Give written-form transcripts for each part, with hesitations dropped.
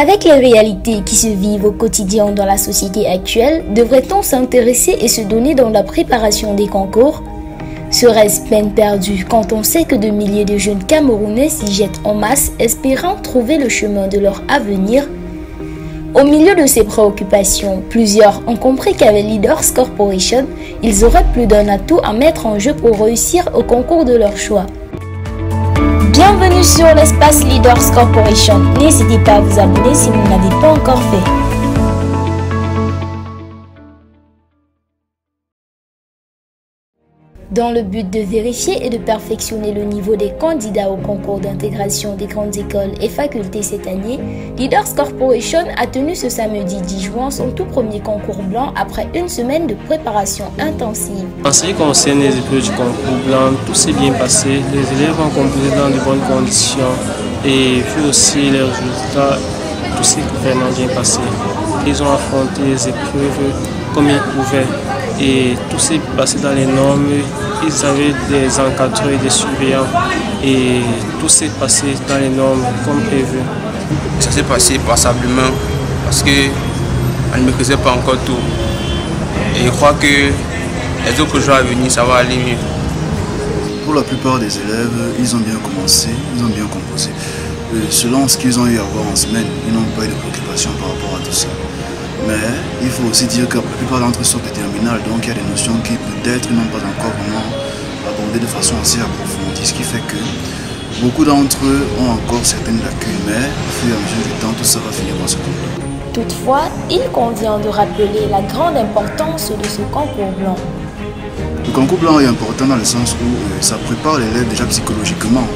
Avec les réalités qui se vivent au quotidien dans la société actuelle, devrait-on s'intéresser et se donner dans la préparation des concours? Serait-ce peine perdue quand on sait que de milliers de jeunes Camerounais s'y jettent en masse, espérant trouver le chemin de leur avenir? Au milieu de ces préoccupations, plusieurs ont compris qu'avec Leaders Corporation, ils auraient plus d'un atout à mettre en jeu pour réussir au concours de leur choix. Bienvenue sur l'espace Leaders Corporation. N'hésitez pas à vous abonner si vous ne l'avez pas encore fait. Dans le but de vérifier et de perfectionner le niveau des candidats au concours d'intégration des grandes écoles et facultés cette année, Leaders Corporation a tenu ce samedi 10 juin son tout premier concours blanc après une semaine de préparation intensive. En ce qui concerne les épreuves du concours blanc, tout s'est bien passé. Les élèves ont composé dans de bonnes conditions et vu aussi les résultats, tout s'est vraiment bien passé. Ils ont affronté les épreuves comme ils pouvaient. Et tout s'est passé dans les normes, ils avaient des encadreurs et des surveillants et tout s'est passé dans les normes comme prévu. Ça s'est passé passablement parce qu'on ne maîtrisait pas encore tout. Et je crois que les autres jours à venir, ça va aller mieux. Pour la plupart des élèves, ils ont bien commencé, ils ont bien composé. Selon ce qu'ils ont eu à voir en semaine, ils n'ont pas eu de préoccupation par rapport à tout ça. Mais il faut aussi dire que la plupart d'entre eux sont des terminales, donc il y a des notions qui peut-être n'ont pas encore vraiment abordé de façon assez approfondie, ce qui fait que beaucoup d'entre eux ont encore certaines lacunes, mais au fur et à mesure du temps, tout ça va finir par se comprendre. Toutefois, il convient de rappeler la grande importance de ce concours blanc. Le concours blanc est important dans le sens où ça prépare l'élève déjà psychologiquement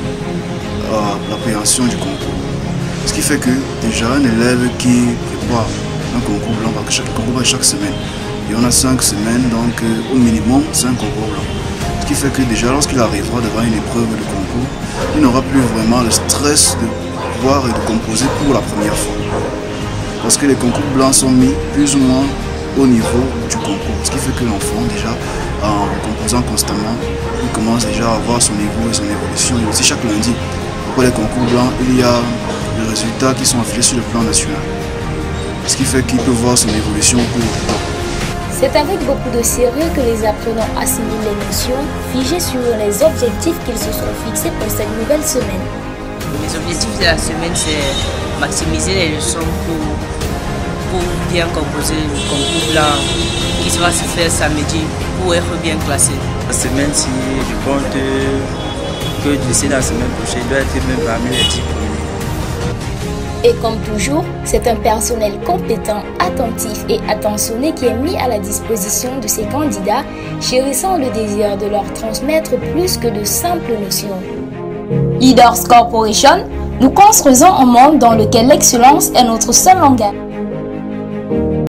à l'appréhension du concours. Ce qui fait que déjà un élève qui prépare un concours blanc, parce que chaque concours est chaque semaine. Et on a 5 semaines, donc au minimum 5 concours blancs. Ce qui fait que déjà lorsqu'il arrivera devant une épreuve de concours, il n'aura plus vraiment le stress de voir et de composer pour la première fois. Parce que les concours blancs sont mis plus ou moins au niveau du concours. Ce qui fait que l'enfant déjà, en composant constamment, il commence déjà à avoir son niveau et son évolution. Et aussi chaque lundi, après les concours blancs, il y a les résultats qui sont affichés sur le plan national. Ce qui fait qu'il peut voir son évolution au cours du temps. C'est avec beaucoup de sérieux que les apprenants assimilent les notions, figées sur les objectifs qu'ils se sont fixés pour cette nouvelle semaine. Les objectifs de la semaine, c'est maximiser les leçons pour bien composer le concours blanc qui va se faire samedi pour être bien classé. La semaine-ci, je compte que d'ici la semaine prochaine, il doit être même parmi les 10 premiers. Et comme toujours, c'est un personnel compétent, attentif et attentionné qui est mis à la disposition de ces candidats, chérissant le désir de leur transmettre plus que de simples notions. Leaders Corporation, nous construisons un monde dans lequel l'excellence est notre seul langage.